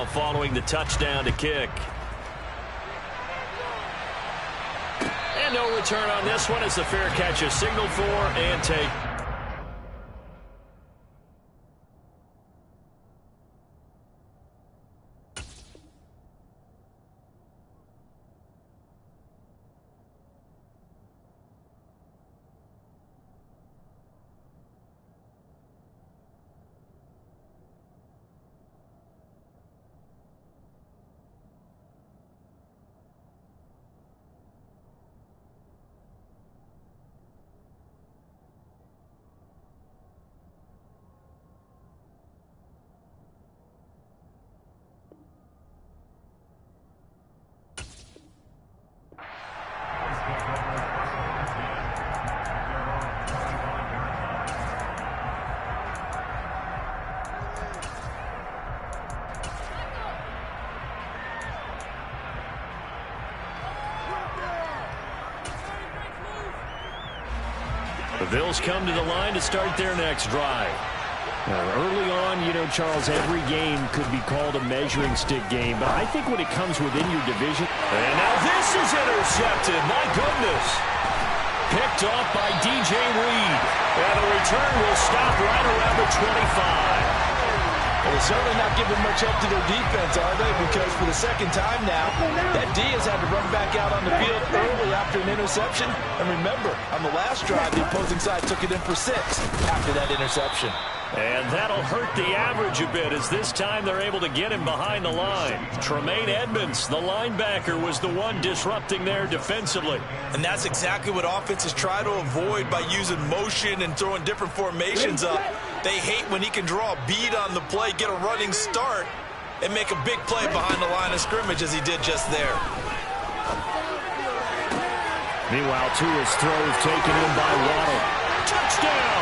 Following the touchdown to kick. And no return on this one as the fair catch is signaled for and take. The Bills come to the line to start their next drive. Early on, you know, Charles, every game could be called a measuring stick game, but I think when it comes within your division. And now this is intercepted. My goodness. Picked off by DJ Reed. And the return will stop right around the 25. Well, they're certainly not giving much help to their defense, are they? Because for the second time now, that D has had to run back out on the field early after an interception. And remember, on the last drive, the opposing side took it in for 6 after that interception. And that'll hurt the average a bit as this time they're able to get him behind the line. Tremaine Edmonds, the linebacker, was the one disrupting there defensively. And that's exactly what offenses try to avoid by using motion and throwing different formations up. They hate when he can draw a bead on the play, get a running start, and make a big play behind the line of scrimmage as he did just there. Meanwhile, Tua's throws taken in by Waddle. Touchdown!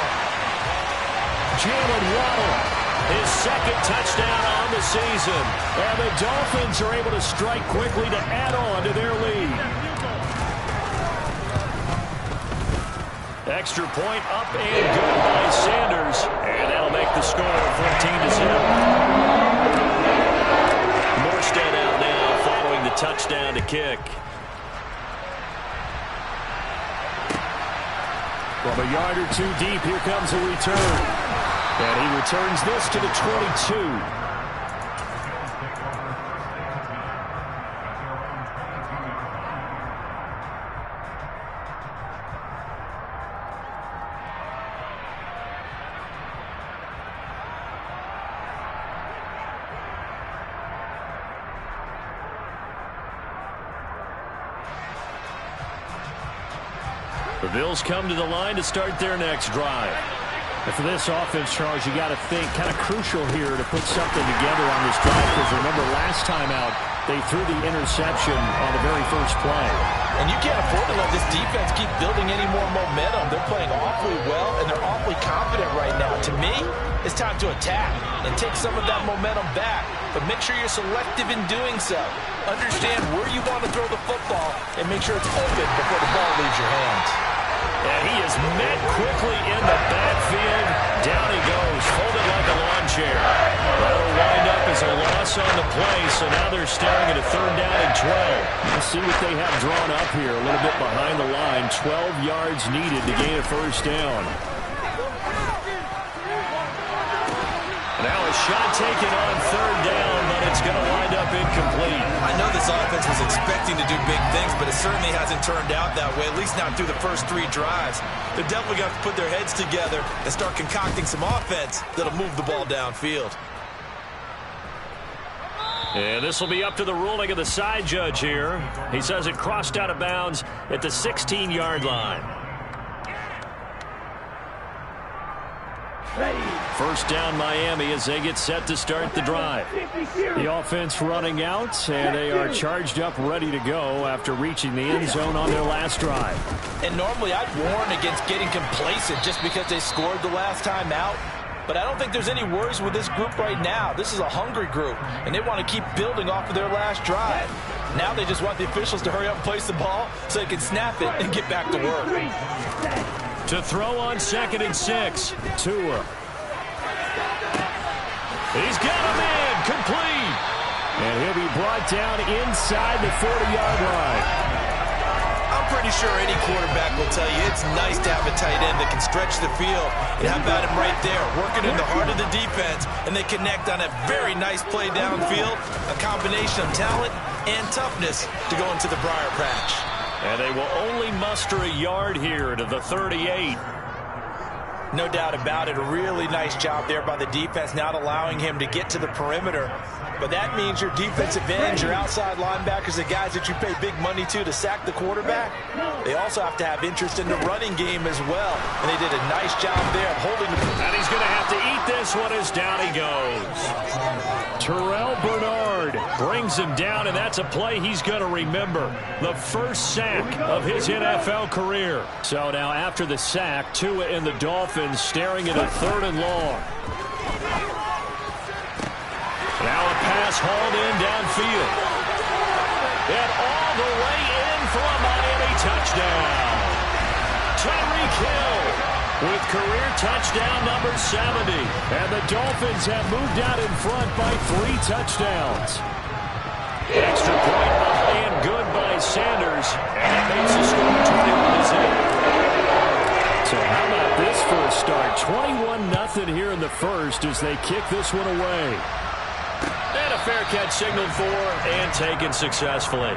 Jalen Waddle, his second touchdown on the season. And the Dolphins are able to strike quickly to add on to their lead. Extra point up and good by Sanders. And that'll make the score 14-0. Morstead out now following the touchdown to kick. From a yard or two deep, here comes a return. And he returns this to the 22. The Bills come to the line to start their next drive. And for this offense, Charles, you got to think kind of crucial here to put something together on this drive, because remember last time out they threw the interception on the very first play. And you can't afford to let this defense keep building any more momentum. They're playing awfully well, and they're awfully confident right now. To me, it's time to attack and take some of that momentum back. But make sure you're selective in doing so. Understand where you want to throw the football and make sure it's open before the ball leaves your hands. And he is met quickly in the backfield. Down he goes, folded like a lawn chair. That'll wind up as a loss on the play, so now they're staring at a 3rd down and 12. Let's see what they have drawn up here. A little bit behind the line. 12 yards needed to gain a 1st down. Now a shot taken on 3rd down, but it's going to wind up incomplete. I know this offense was expecting to do big things, but it certainly hasn't turned out that way, at least not through the first 3 drives. They're definitely going to put their heads together and start concocting some offense that'll move the ball downfield. And this will be up to the ruling of the side judge here. He says it crossed out of bounds at the 16-yard line. 1st down Miami as they get set to start the drive. The offense running out, and they are charged up ready to go after reaching the end zone on their last drive. And normally I'd warn against getting complacent just because they scored the last time out. But I don't think there's any worries with this group right now. This is a hungry group, and they want to keep building off of their last drive. Now they just want the officials to hurry up and place the ball so they can snap it and get back to work. To throw on 2nd and 6, Tua. He's got a man, complete. brought down inside the 40-yard line. I'm pretty sure any quarterback will tell you it's nice to have a tight end that can stretch the field. And how about him right there, working in the heart of the defense, and they connect on a very nice play downfield, a combination of talent and toughness to go into the briar patch. And they will only muster a yard here to the 38. No doubt about it, a really nice job there by the defense, not allowing him to get to the perimeter. But that means your defensive ends, your outside linebackers, the guys that you pay big money to sack the quarterback, they also have to have interest in the running game as well. And they did a nice job there of holding the... And he's going to have to eat this one as down he goes. Terrell Bernard brings him down, and that's a play he's going to remember. The first sack of his NFL career. So now after the sack, Tua and the Dolphins staring at a 3rd and long. Now a pass hauled in downfield. And all the way in for a Miami touchdown. Tyreek Hill with career touchdown number 70. And the Dolphins have moved out in front by 3 touchdowns. Extra point up and good by Sanders. And that makes the score 21-0. So how about this for a start? 21-0 here in the first as they kick this one away. And a fair catch signaled for and taken successfully.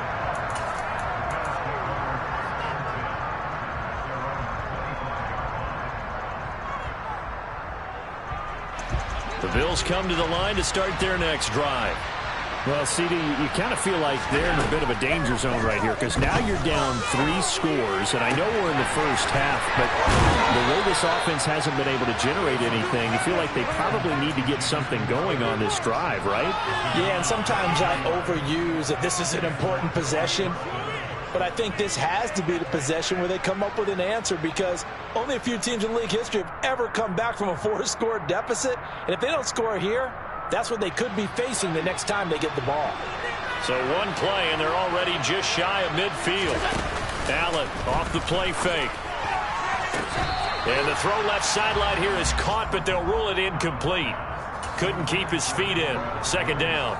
The Bills come to the line to start their next drive. Well, CD, you kind of feel like they're in a bit of a danger zone right here because now you're down 3 scores, and I know we're in the first half, but the way this offense hasn't been able to generate anything, you feel like they probably need to get something going on this drive, right? Yeah, and sometimes I overuse that this is an important possession, but I think this has to be the possession where they come up with an answer because only a few teams in league history have ever come back from a 4-score deficit, and if they don't score here, that's what they could be facing the next time they get the ball. So one play, and they're already just shy of midfield. Allen off the play fake. And the throw left sideline here is caught, but they'll rule it incomplete. Couldn't keep his feet in. 2nd down.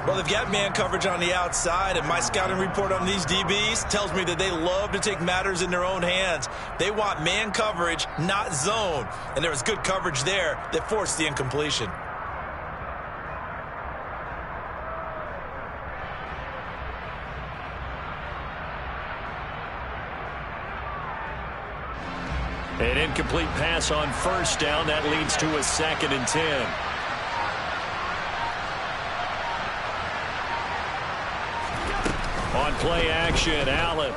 Well, they've got man coverage on the outside, and my scouting report on these DBs tells me that they love to take matters in their own hands. They want man coverage, not zone. And there was good coverage there that forced the incompletion. An incomplete pass on 1st down. That leads to a 2nd and 10. On play action, Allen.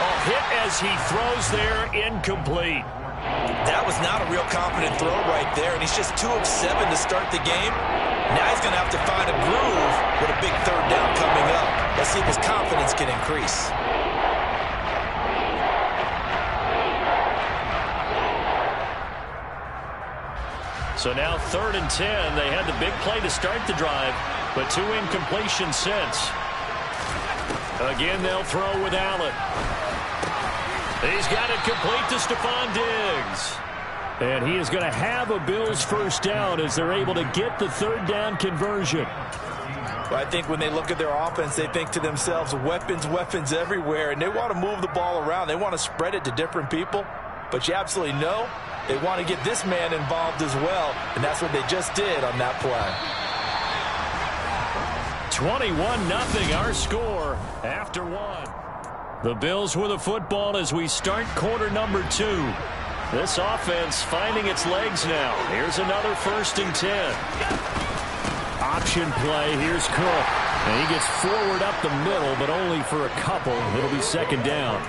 Oh, hit as he throws there, incomplete. That was not a real confident throw right there, and he's just 2 of 7 to start the game. Now he's going to have to find a groove with a big 3rd down coming up. Let's see if his confidence can increase. So now 3rd and 10. They had the big play to start the drive, but 2 incompletions since. Again, they'll throw with Allen. He's got it complete to Stephon Diggs. And he is going to have a Bills 1st down as they're able to get the 3rd down conversion. Well, I think when they look at their offense, they think to themselves, weapons, weapons everywhere, and they want to move the ball around. They want to spread it to different people, but you absolutely know they want to get this man involved as well, and that's what they just did on that play. 21-0 our score after 1. The Bills with the football as we start quarter number 2. This offense finding its legs now. Here's another 1st and 10. Option play. Here's Cook. And he gets forward up the middle, but only for a couple. It'll be 2nd down.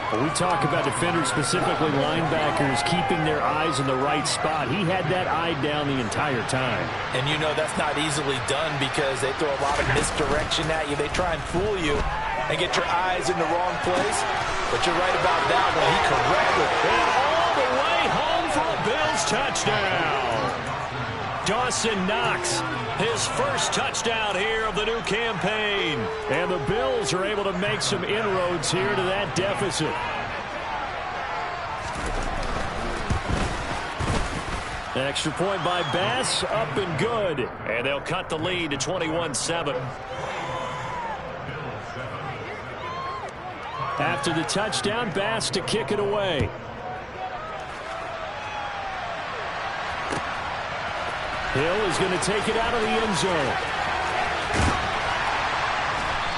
When we talk about defenders, specifically linebackers, keeping their eyes in the right spot, he had that eye down the entire time. And you know that's not easily done because they throw a lot of misdirection at you. They try and fool you and get your eyes in the wrong place. But you're right about that one. He corrected. And all the way home for a Bills touchdown. Dawson Knox, his first touchdown here of the new campaign. And the Bills are able to make some inroads here to that deficit. Extra point by Bass, up and good. And they'll cut the lead to 21-7. After the touchdown, Bass to kick it away. Hill is going to take it out of the end zone.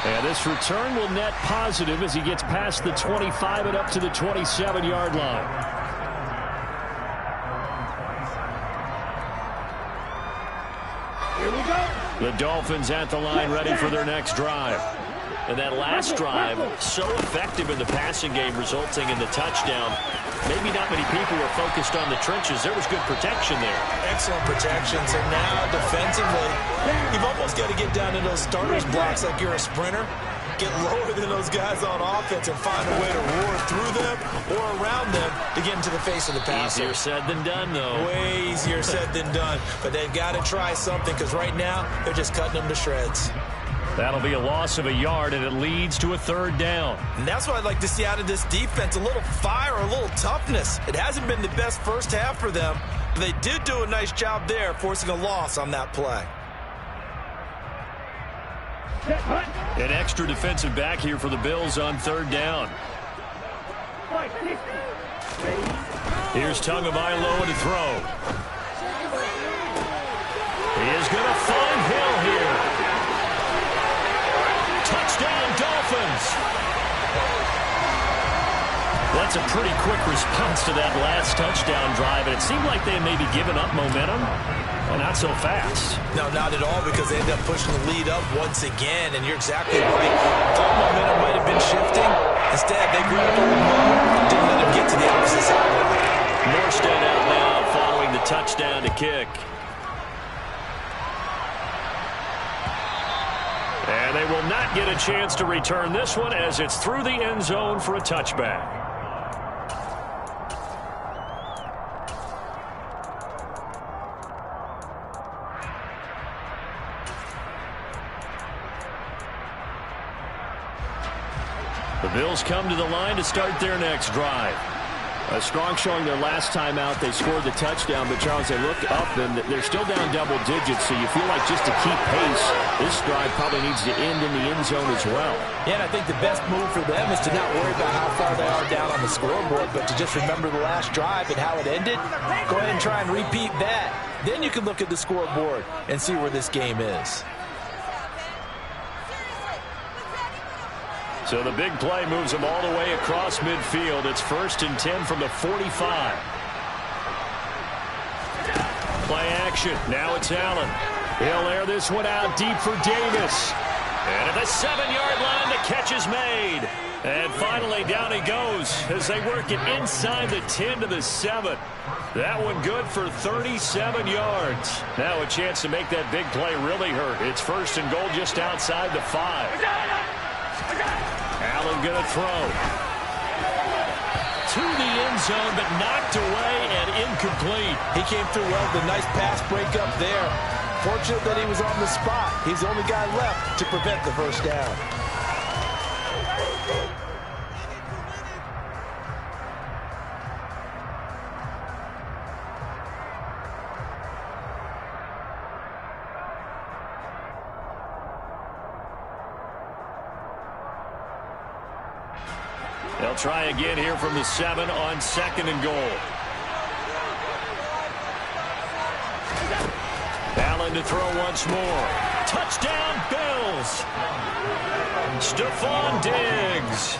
And this return will net positive as he gets past the 25 and up to the 27-yard line. Here we go. The Dolphins at the line ready for their next drive. And that last drive, so effective in the passing game, resulting in the touchdown. Maybe not many people were focused on the trenches. There was good protection there. Excellent protections. And now defensively, you've almost got to get down to those starters blocks like you're a sprinter. Get lower than those guys on offense and find a way to roar through them or around them to get into the face of the passer. Easier said than done, though. Way easier said than done. But they've got to try something because right now they're just cutting them to shreds. That'll be a loss of a yard, and it leads to a third down. And that's what I'd like to see out of this defense, a little fire, a little toughness. It hasn't been the best first half for them, but they did do a nice job there, forcing a loss on that play. An extra defensive back here for the Bills on third down. Here's Tagovailoa to throw. He is going to find Hill here. Touchdown, Dolphins. That's a pretty quick response to that last touchdown drive, and it seemed like they may be giving up momentum. Well, not so fast. No, not at all, because they end up pushing the lead up once again, and you're exactly right. Thought momentum might have been shifting. Instead, they grabbed the ball, didn't let him get to the opposite sideline. Morstead out now following the touchdown to kick. And they will not get a chance to return this one as it's through the end zone for a touchback. The Bills come to the line to start their next drive. A strong showing their last time out. They scored the touchdown, but Charles, they look up and they're still down double digits, so you feel like just to keep pace, this drive probably needs to end in the end zone as well. Yeah, and I think the best move for them is to not worry about how far they are down on the scoreboard, but to just remember the last drive and how it ended. Go ahead and try and repeat that. Then you can look at the scoreboard and see where this game is. So the big play moves them all the way across midfield. It's 1st and 10 from the 45. Play action. Now it's Allen. He'll air this one out deep for Davis. And at the 7-yard line, the catch is made. And finally, down he goes as they work it inside the 10 to the 7. That one good for 37 yards. Now a chance to make that big play really hurt. It's 1st and goal just outside the 5. Allen going to throw. To the end zone, but knocked away and incomplete. He came through well with a nice pass breakup there. Fortunate that he was on the spot. He's the only guy left to prevent the first down. They'll try again here from the 7 on 2nd and goal. Allen to throw once more. Touchdown, Bills. Stephon Diggs.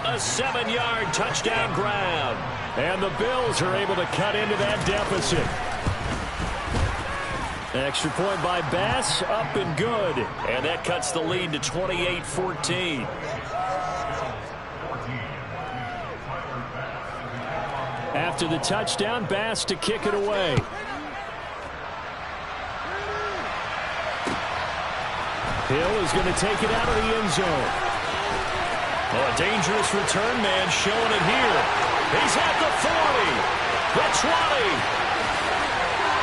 A 7-yard touchdown grab. And the Bills are able to cut into that deficit. Extra point by Bass, up and good. And that cuts the lead to 28-14. After the touchdown, Bass to kick it away. Hill is going to take it out of the end zone. Oh, a dangerous return man showing it here. He's at the 40, the 20.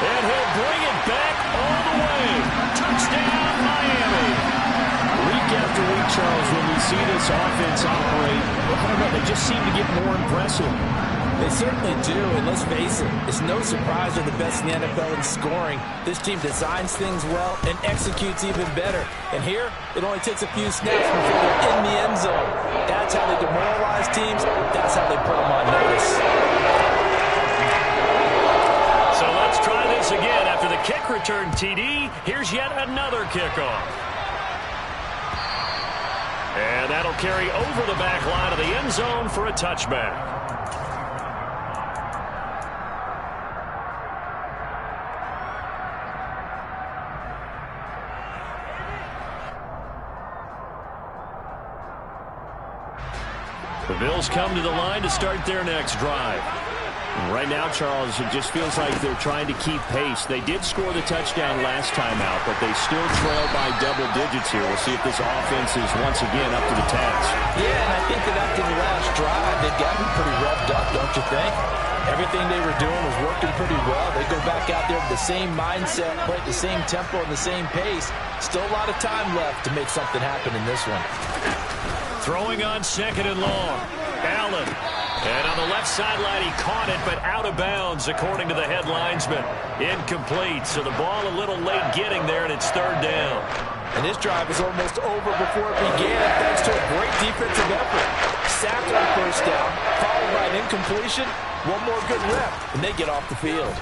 And he'll bring it back all the way. Touchdown, Miami. Week after week, Charles, when we see this offense operate, I don't know, they just seem to get more impressive. They certainly do, and let's face it, it's no surprise they're the best in the NFL in scoring. This team designs things well and executes even better. And here, it only takes a few snaps before they're in the end zone. That's how they demoralize teams. That's how they put them on notice. So let's try this again. After the kick return TD, here's yet another kickoff. And that'll carry over the back line of the end zone for a touchback. The Bills come to the line to start their next drive. Right now, Charles, it just feels like they're trying to keep pace. They did score the touchdown last time out, but they still trail by double digits here. We'll see if this offense is once again up to the task. Yeah, and I think that after the last drive, they've gotten pretty revved up, don't you think? Everything they were doing was working pretty well. They go back out there with the same mindset, play at the same tempo and the same pace. Still a lot of time left to make something happen in this one. Throwing on second and long. Allen. And on the left sideline, he caught it, but out of bounds, according to the head linesman. Incomplete, so the ball a little late getting there, and it's third down. And this drive is almost over before it began, thanks to a great defensive effort. Sack on first down, followed by an incompletion. One more good rep, and they get off the field.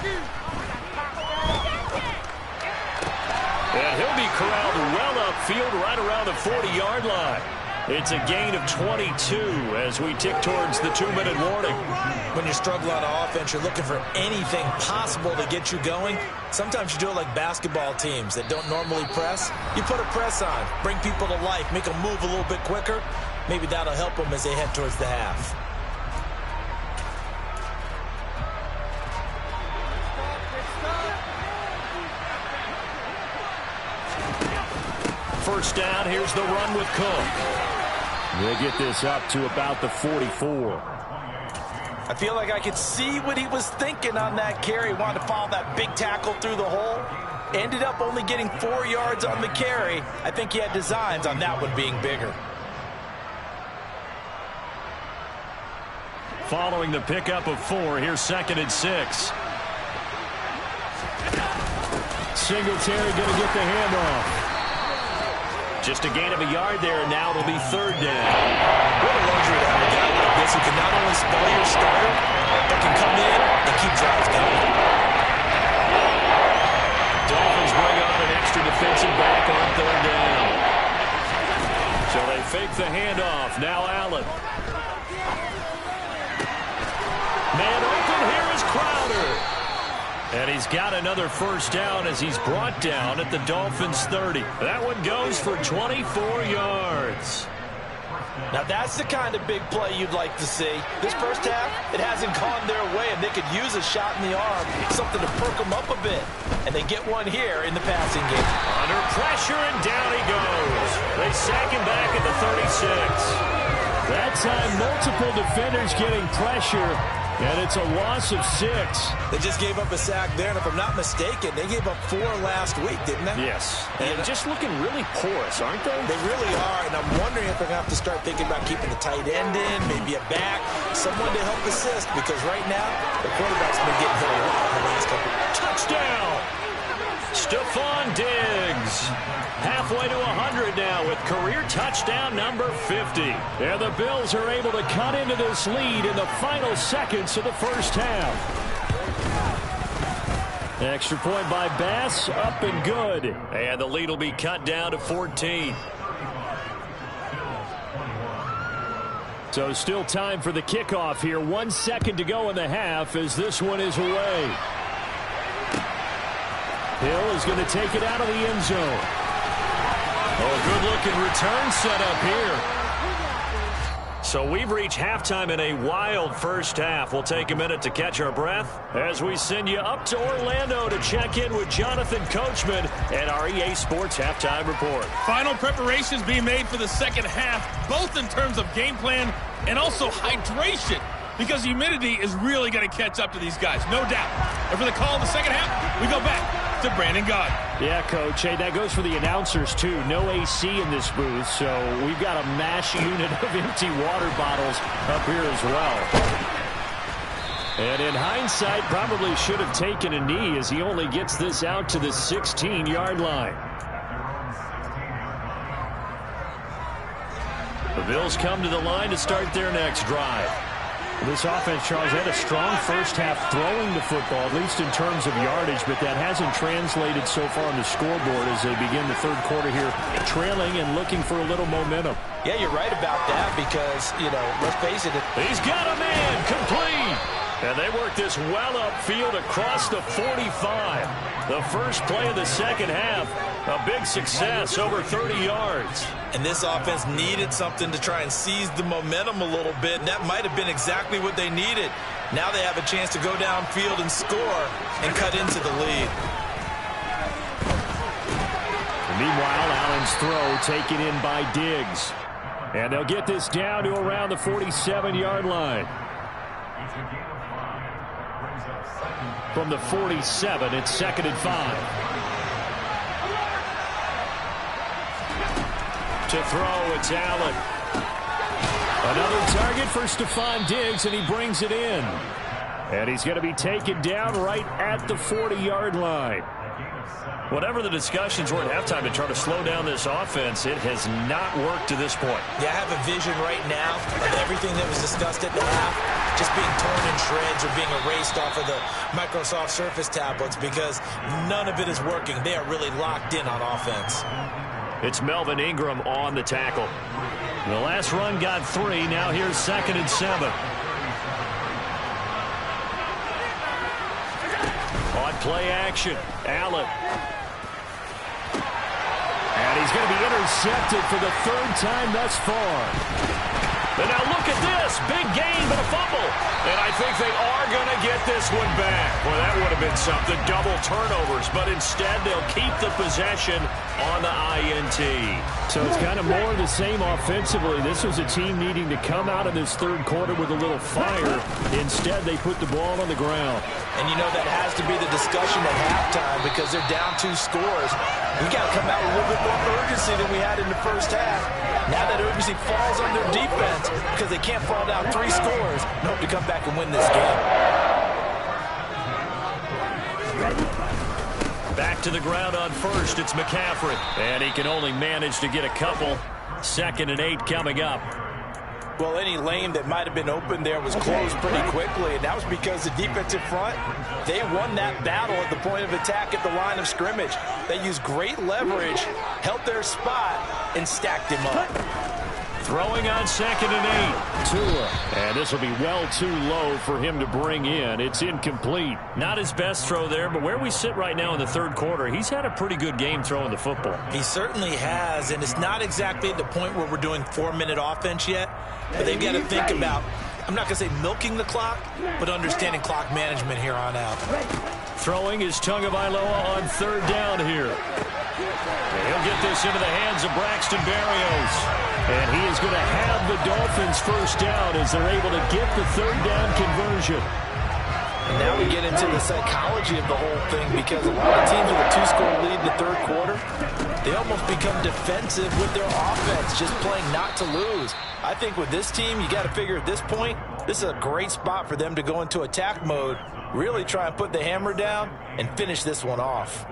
And he'll be corralled well upfield right around the 40-yard line. It's a gain of 22 as we tick towards the 2-minute warning. When you're struggling on offense, you're looking for anything possible to get you going. Sometimes you do it like basketball teams that don't normally press. You put a press on, bring people to life, make them move a little bit quicker. Maybe that'll help them as they head towards the half. First down, here's the run with Cook. We'll get this up to about the 44. I feel like I could see what he was thinking on that carry. Wanted to follow that big tackle through the hole. Ended up only getting 4 yards on the carry. I think he had designs on that one being bigger. Following the pickup of 4, here's 2nd and 6. Singletary going to get the handoff. Just a gain of a yard there, and now it'll be third down. What a luxury to have a guy like this who can not only spell your starter, but can come in and keep drives going. Dolphins bring on an extra defensive back on third down. So they fake the handoff. Now Allen. Man open, here is Crowder. And he's got another first down as he's brought down at the Dolphins' 30. That one goes for 24 yards. Now that's the kind of big play you'd like to see. This first half, it hasn't gone their way, and they could use a shot in the arm, something to perk them up a bit. And they get one here in the passing game. Under pressure, and down he goes. They sack him back at the 36. That time, multiple defenders getting pressure. And it's a loss of 6. They just gave up a sack there, and if I'm not mistaken, they gave up 4 last week, didn't they? Yes. And just looking really porous, aren't they? They really are, and I'm wondering if they're going to have to start thinking about keeping the tight end in, maybe a back, someone to help assist, because right now, the quarterback's been getting hit a lot in the last couple. Touchdown! Stephon Diggs. Halfway to 100 now with career touchdown number 50. And the Bills are able to cut into this lead in the final seconds of the first half. Extra point by Bass, up and good. And the lead will be cut down to 14. So still time for the kickoff here. 1 second to go in the half as this one is away. Hill is going to take it out of the end zone. Oh, good-looking return set up here. So we've reached halftime in a wild first half. We'll take a minute to catch our breath as we send you up to Orlando to check in with Jonathan Coachman and our EA Sports Halftime Report. Final preparations being made for the second half, both in terms of game plan and also hydration, because humidity is really going to catch up to these guys, no doubt. And for the call in the second half, we go back to Brandon Gaudin. Yeah, Coach. Hey, that goes for the announcers, too. No AC in this booth, so we've got a mash unit of empty water bottles up here as well. And in hindsight, probably should have taken a knee as he only gets this out to the 16-yard line. The Bills come to the line to start their next drive. This offense, Charles, had a strong first half throwing the football, at least in terms of yardage, but that hasn't translated so far on the scoreboard as they begin the third quarter here, trailing and looking for a little momentum. Yeah, you're right about that because, let's face it. He's got a man complete. And they work this well upfield across the 45. The first play of the second half, a big success, over 30 yards. And this offense needed something to try and seize the momentum a little bit, and that might have been exactly what they needed. Now they have a chance to go downfield and score and cut into the lead. Meanwhile, Allen's throw taken in by Diggs. And they'll get this down to around the 47-yard line. From the 47, it's 2nd and 5. To throw, it's Allen. Another target for Stephon Diggs, and he brings it in. And he's going to be taken down right at the 40-yard line. Whatever the discussions were at halftime to try to slow down this offense, it has not worked to this point. Yeah, I have a vision right now of everything that was discussed at the half just being torn in shreds or being erased off of the Microsoft Surface tablets because none of it is working. They are really locked in on offense. It's Melvin Ingram on the tackle. The last run got 3. Now here's 2nd and 7. On play action, Allen. And he's going to be intercepted for the 3rd time thus far. And now look at this. Big gain, but a fumble. And I think they are going to get this one back. Well, that would have been something. Double turnovers. But instead, they'll keep the possession on the INT. So it's kind of more of the same offensively. This was a team needing to come out of this third quarter with a little fire. Instead, they put the ball on the ground. And that has to be the discussion at halftime because they're down 2 scores. We got to come out with a little bit more urgency than we had in the first half. Now that urgency falls on their defense because they can't fall down 3 scores and hope to come back and win this game. Back to the ground on first, it's McCaffrey. And he can only manage to get a couple. 2nd and 8 coming up. Well, any lane that might have been open there was closed pretty quickly, and that was because the defensive front, they won that battle at the point of attack at the line of scrimmage. They used great leverage, held their spot, and stacked him up. Throwing on 2nd and 8. Tua. And this will be well too low for him to bring in. It's incomplete. Not his best throw there, but where we sit right now in the third quarter, he's had a pretty good game throwing the football. He certainly has, and it's not exactly at the point where we're doing 4-minute offense yet, but they've got to think about, I'm not going to say milking the clock, but understanding clock management here on out. Throwing is Tagovailoa on 3rd down here. And he'll get this into the hands of Braxton Berrios. And he is going to have the Dolphins first down as they're able to get the 3rd down conversion. And now we get into the psychology of the whole thing because a lot of teams with a 2-score lead in the third quarter, they almost become defensive with their offense, just playing not to lose. I think with this team, you got to figure at this point, this is a great spot for them to go into attack mode, really try and put the hammer down and finish this one off.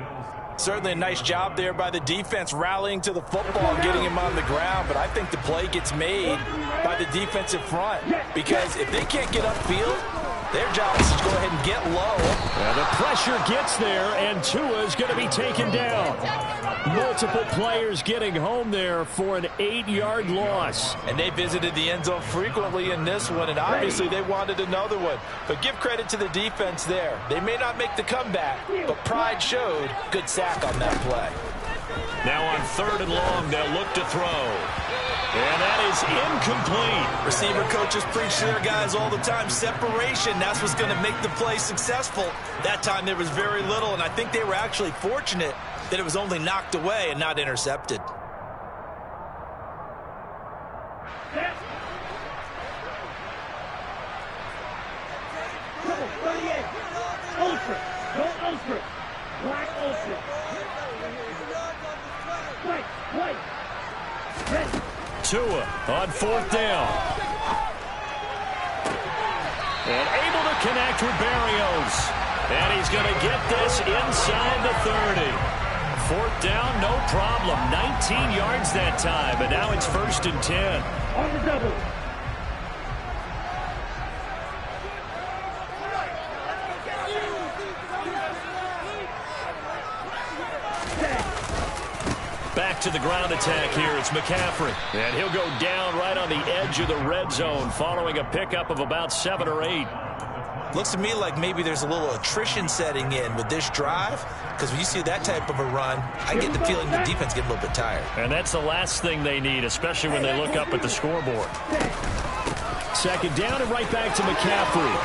Certainly a nice job there by the defense rallying to the football and getting him on the ground, but I think the play gets made by the defensive front because if they can't get upfield, their job is to go ahead and get low. And the pressure gets there, and Tua is going to be taken down. Multiple players getting home there for an 8-yard loss. And they visited the end zone frequently in this one, and obviously they wanted another one. But give credit to the defense there. They may not make the comeback, but pride showed. Good sack on that play. Now on 3rd and long, they'll look to throw. And that is incomplete. Receiver coaches preach to their guys all the time. Separation, that's what's going to make the play successful. That time there was very little, and I think they were actually fortunate that it was only knocked away and not intercepted. Ultra. Go ultra. Black ultra. White. Ready. Tua on 4th down. And able to connect with Berrios. And he's going to get this inside the 30. Fourth down, no problem. 19 yards that time, but now it's 1st and 10. On the double. Back to the ground attack here. It's McCaffrey. And he'll go down right on the edge of the red zone following a pickup of about 7 or 8. Looks to me like maybe there's a little attrition setting in with this drive, because when you see that type of a run, I get the feeling the defense get a little bit tired. And that's the last thing they need, especially when they look up at the scoreboard. Second down and right back to McCaffrey.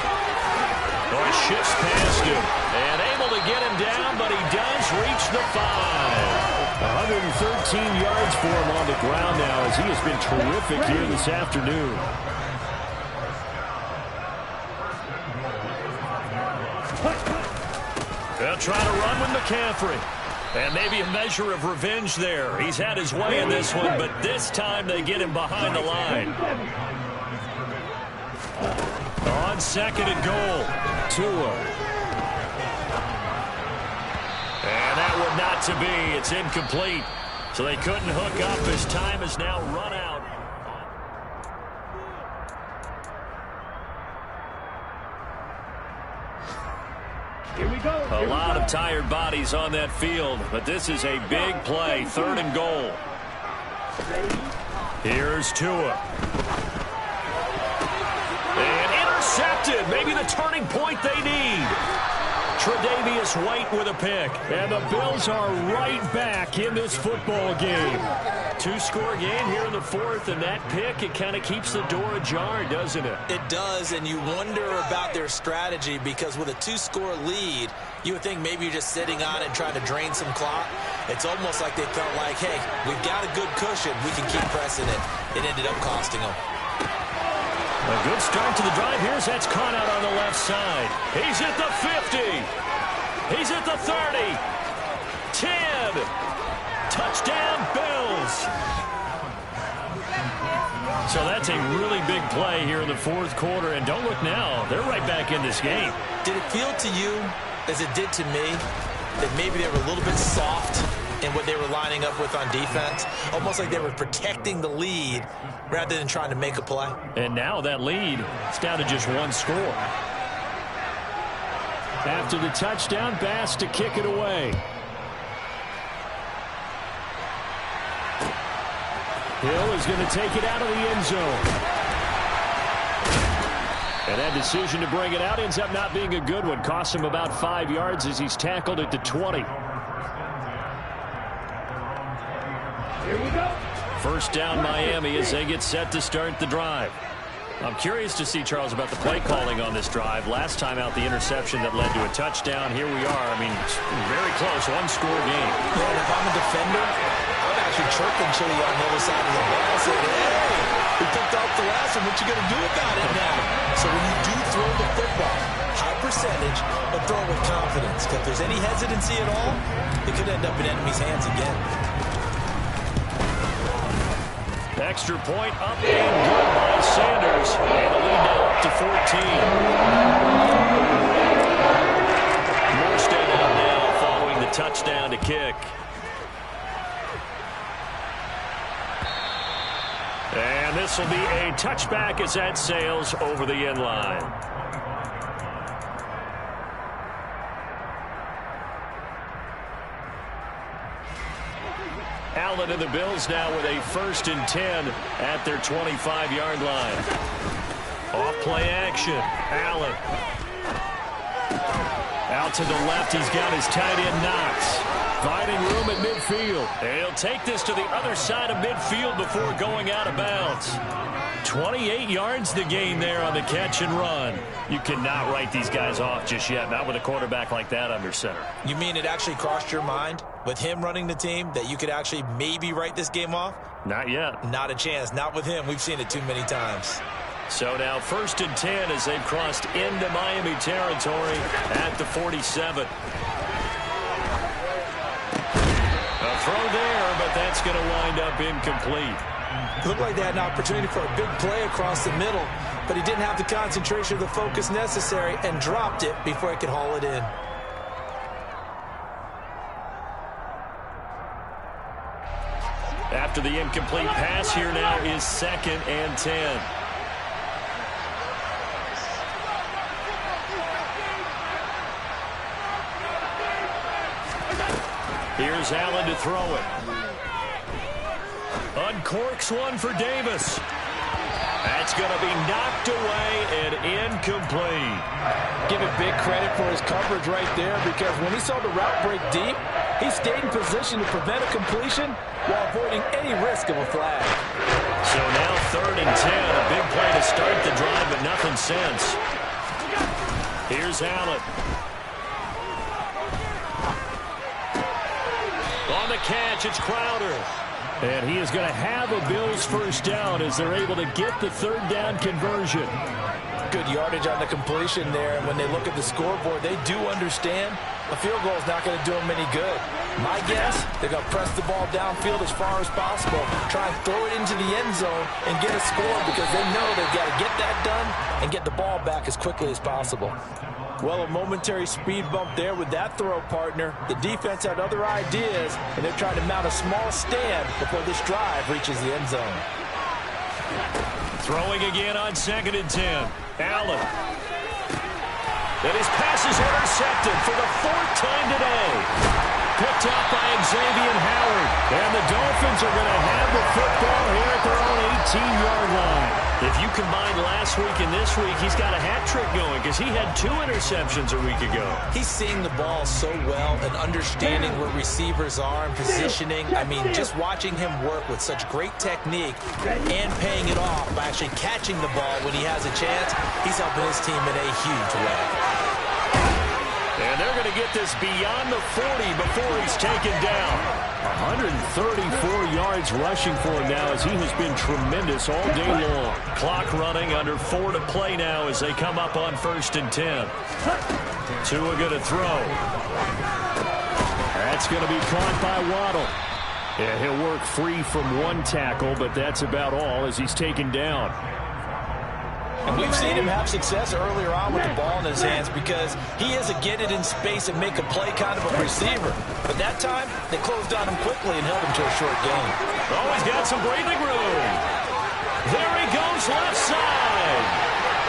Oh, shifts past him. And able to get him down, but he does reach the 5. 113 yards for him on the ground now as he has been terrific here this afternoon. They'll try to run with McCaffrey. And maybe a measure of revenge there. He's had his way in this one, but this time they get him behind the line. On 2nd and goal, Tua. And that would not to be. It's incomplete. So they couldn't hook up as time has now run out. Here we go. A lot of tired bodies on that field, but this is a big play. 3rd and goal. Here's Tua. And intercepted. Maybe the turning point they need. Tre'Davious White with a pick. And the Bills are right back in this football game. 2-score game here in the 4th, and that pick, it kind of keeps the door ajar, doesn't it? It does, and you wonder about their strategy, because with a 2-score lead, you would think maybe you're just sitting on it and trying to drain some clock. It's almost like they felt like, hey, we've got a good cushion. We can keep pressing it. It ended up costing them. A good start to the drive. Here's that's caught out on the left side. He's at the 50. He's at the 30. 10. Touchdown, Bills. So that's a really big play here in the 4th quarter. And don't look now. They're right back in this game. Did it feel to you, as it did to me, that maybe they were a little bit soft in what they were lining up with on defense? Almost like they were protecting the lead rather than trying to make a play. And now that lead is down to just 1 score. After the touchdown, Bass to kick it away. Hill is going to take it out of the end zone. And that decision to bring it out ends up not being a good one. Costs him about 5 yards as he's tackled at the 20. Here we go. First down, Miami, as they get set to start the drive. I'm curious to see, Charles, about the play calling on this drive. Last time out, the interception that led to a touchdown. Here we are. I mean, very close, 1-score game. Yeah, and if I'm a defender, I'm actually chirping Chili on the other side of the ball. Saying, hey, we picked off the last one. What you going to do about it now? So when you do throw the football, high percentage, but throw it with confidence. Because if there's any hesitancy at all, it could end up in enemy's hands again. Extra point up and good by Sanders. And the lead now up to 14. Morstead out now following the touchdown to kick. And this will be a touchback as that sails over the end line. Allen and the Bills now with a 1st and 10 at their 25-yard line. Off play action. Allen. Out to the left. He's got his tight end Knox. Finding room at midfield. And he'll take this to the other side of midfield before going out of bounds. 28 yards the gain there on the catch and run. You cannot write these guys off just yet, not with a quarterback like that under center. You mean it actually crossed your mind with him running the team that you could actually maybe write this game off? Not yet. Not a chance. Not with him. We've seen it too many times. So now 1st and 10 as they've crossed into Miami territory at the 47. A throw there, but that's going to wind up incomplete. It looked like they had an opportunity for a big play across the middle, but he didn't have the concentration or the focus necessary and dropped it before he could haul it in. After the incomplete pass, here now is 2nd and 10. Here's Allen to throw it. Uncorks one for Davis. That's going to be knocked away and incomplete. Give it big credit for his coverage right there, because when he saw the route break deep, he stayed in position to prevent a completion while avoiding any risk of a flag. So now 3rd and 10. A big play to start the drive, but nothing since. Here's Allen. On the catch, it's Crowder. And he is going to have a Bills first down as they're able to get the 3rd down conversion. Good yardage on the completion there. And when they look at the scoreboard, they do understand a field goal is not going to do them any good. My guess, they're going to press the ball downfield as far as possible, try and throw it into the end zone and get a score, because they know they've got to get that done and get the ball back as quickly as possible. Well, a momentary speed bump there with that throw, partner. The defense had other ideas, and they're trying to mount a small stand before this drive reaches the end zone. Throwing again on 2nd and 10. Allen. And his pass is intercepted for the 4th time today. Picked up by Xavier Howard. And the Dolphins are going to have the football here at their own 18-yard line. If you combine last week and this week, he's got a hat trick going, because he had 2 interceptions a week ago. He's seeing the ball so well and understanding where receivers are and positioning. I mean, just watching him work with such great technique and paying it off by actually catching the ball when he has a chance, he's helping his team in a huge way. And they're going to get this beyond the 40 before he's taken down. 134 yards rushing for him now, as he has been tremendous all day long. Clock running, under 4 to play now as they come up on 1st and 10. Tua going to throw. That's going to be caught by Waddle. Yeah, he'll work free from 1 tackle, but that's about all as he's taken down. And we've seen him have success earlier on with the ball in his hands, because he is a get it in space and make a play kind of a receiver. But that time, they closed on him quickly and held him to a short gain. Oh, he's got some breathing room. There he goes, left side.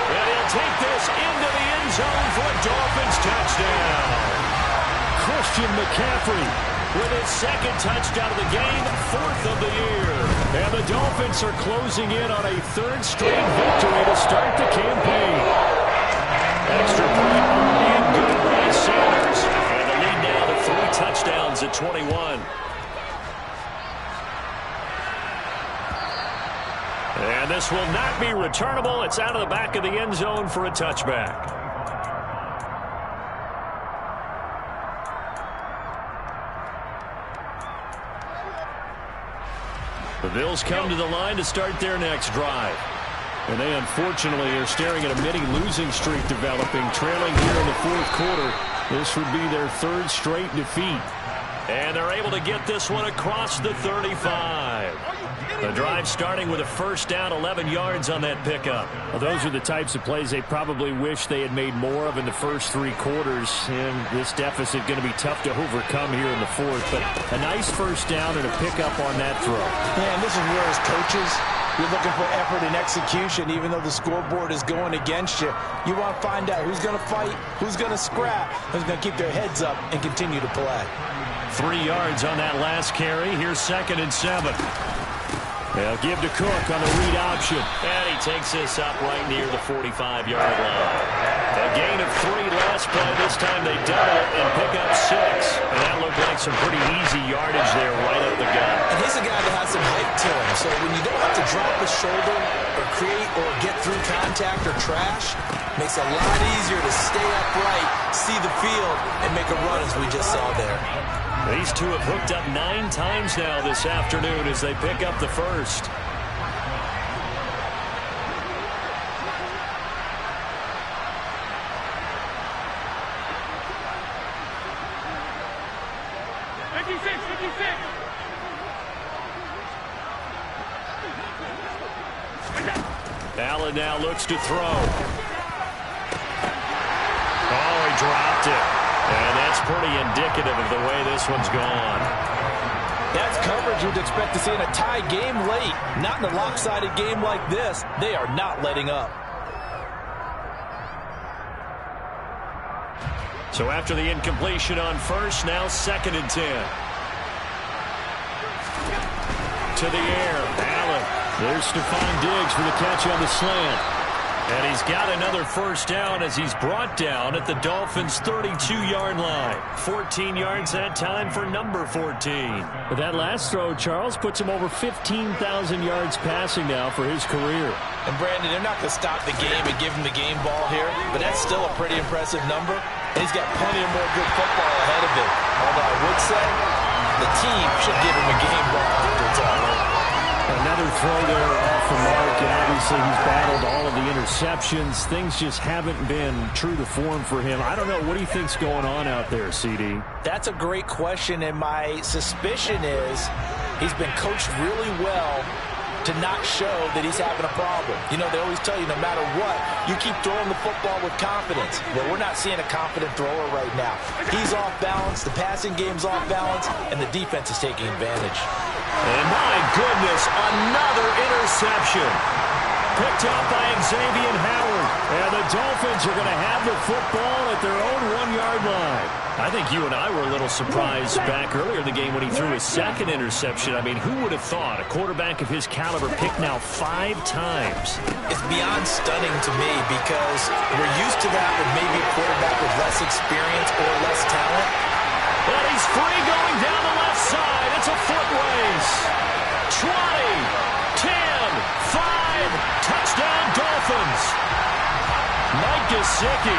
And he'll take this into the end zone for a Dolphins touchdown. Christian McCaffrey with his 2nd touchdown of the game, 4th of the year. And the Dolphins are closing in on a 3rd straight victory to start the campaign. Extra point and good by Sanders. And the lead now to 3 touchdowns at 21. And this will not be returnable. It's out of the back of the end zone for a touchback. The Bills come to the line to start their next drive. And they unfortunately are staring at a mini losing streak developing, trailing here in the 4th quarter. This would be their 3rd straight defeat. And they're able to get this one across the 35. The drive starting with a 1st down, 11 yards on that pickup. Well, those are the types of plays they probably wish they had made more of in the first 3 quarters. And this deficit going to be tough to overcome here in the 4th. But a nice 1st down and a pickup on that throw. Yeah, and this is where as coaches, you're looking for effort and execution, even though the scoreboard is going against you. You want to find out who's going to fight, who's going to scrap, who's going to keep their heads up and continue to play. 3 yards on that last carry. Here's 2nd and 7. They'll give to Cook on the read option. And he takes this up right near the 45-yard line. A gain of 3 last play. This time they double it and pick up 6. And that looked like some pretty easy yardage there right up the gut. And he's a guy that has some height to him. So when you don't have to drop his shoulder or create or get through contact or trash, makes it a lot easier to stay upright, see the field, and make a run as we just saw there. These two have hooked up 9 times now this afternoon as they pick up the 1st. Allen now looks to throw. Oh, he dropped it. And that's pretty indicative of the way this one's gone. That's coverage you'd expect to see in a tie game late. Not in a lopsided game like this. They are not letting up. So after the incompletion on first, now 2nd and 10. To the air, Allen. There's Stephon Diggs for the catch on the slant. And he's got another first down as he's brought down at the Dolphins' 32-yard line. 14 yards that time for number 14. But that last throw, Charles, puts him over 15,000 yards passing now for his career. And Brandon, they're not going to stop the game and give him the game ball here, but that's still a pretty impressive number. And he's got plenty of more good football ahead of him. Although I would say the team should give him a game ball after it's all over. Another throw there off the mark, and obviously he's battled all of the interceptions. Things just haven't been true to form for him. I don't know. What do you think's going on out there, CD? That's a great question, and my suspicion is he's been coached really well to not show that he's having a problem. You know, they always tell you no matter what, you keep throwing the football with confidence. Well, we're not seeing a confident thrower right now. He's off balance, the passing game's off balance, and the defense is taking advantage. And my goodness, another interception. Picked up by Xavier Howard. And the Dolphins are going to have the football at their own 1-yard line. I think you and I were a little surprised back earlier in the game when he threw his 2nd interception. I mean, who would have thought a quarterback of his caliber picked now 5 times? It's beyond stunning to me because we're used to that with maybe a quarterback with less experience or less talent. And he's free going down the left side. It's a foot race. 20, 10, 5, touchdown Dolphins. Mike Gesicki,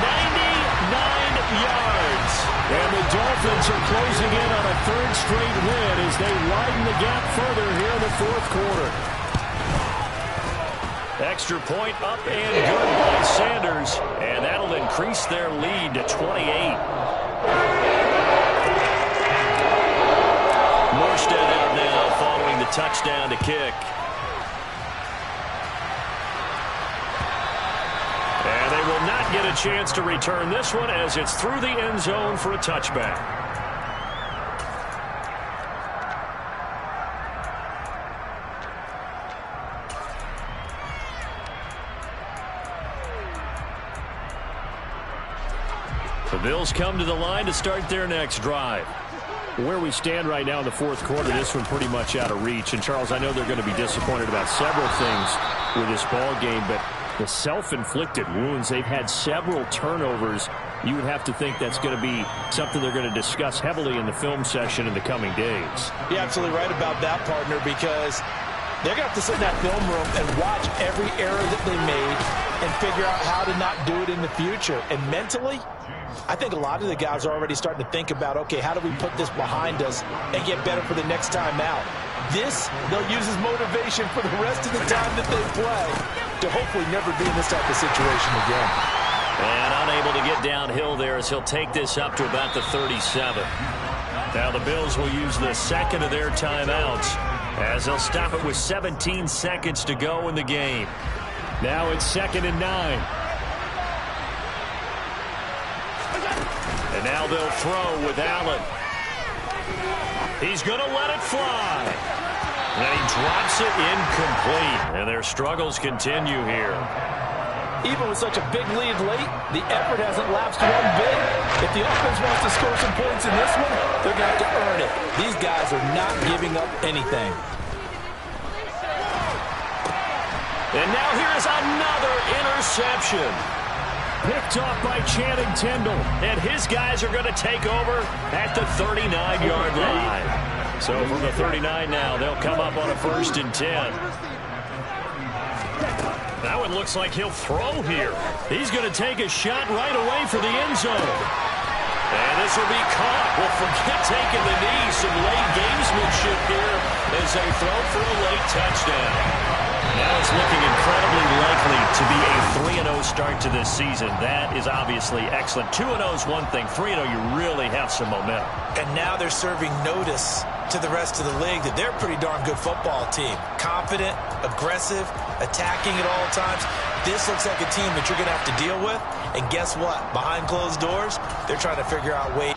99 yards. And the Dolphins are closing in on a 3rd straight win as they widen the gap further here in the 4th quarter. Extra point up and good by Sanders. And that'll increase their lead to 28. Morstead out now following the touchdown to kick. And they will not get a chance to return this one as it's through the end zone for a touchback. The Bills come to the line to start their next drive. Where we stand right now in the 4th quarter, this one pretty much out of reach. And, Charles, I know they're going to be disappointed about several things with this ball game, but the self-inflicted wounds, they've had several turnovers. You would have to think that's going to be something they're going to discuss heavily in the film session in the coming days. You're absolutely right about that, partner, because they're going to have to sit in that film room and watch every error that they made and figure out how to not do it in the future. And mentally, I think a lot of the guys are already starting to think about, okay, how do we put this behind us and get better for the next time out? This, they'll use as motivation for the rest of the time that they play to hopefully never be in this type of situation again. And unable to get downhill there as he'll take this up to about the 37. Now the Bills will use the 2nd of their timeouts as they'll stop it with 17 seconds to go in the game. Now it's 2nd and 9. And now they'll throw with Allen. He's going to let it fly. And he drops it incomplete. And their struggles continue here. Even with such a big lead late, the effort hasn't lapsed one bit. If the offense wants to score some points in this one, they're going to have to earn it. These guys are not giving up anything. And now here's another interception. Picked off by Channing Tindall. And his guys are going to take over at the 39-yard line. So from the 39 now, they'll come up on a 1st and 10. That one looks like he'll throw here. He's going to take a shot right away for the end zone. And this will be caught. Well, forget taking the knee. Some late gamesmanship here as they throw for a late touchdown. Now it's looking incredibly likely to be a 3-0 start to this season. That is obviously excellent. 2-0 is one thing. 3-0, you really have some momentum. And now they're serving notice to the rest of the league that they're a pretty darn good football team. Confident, aggressive, attacking at all times. This looks like a team that you're going to have to deal with. And guess what? Behind closed doors, they're trying to figure out ways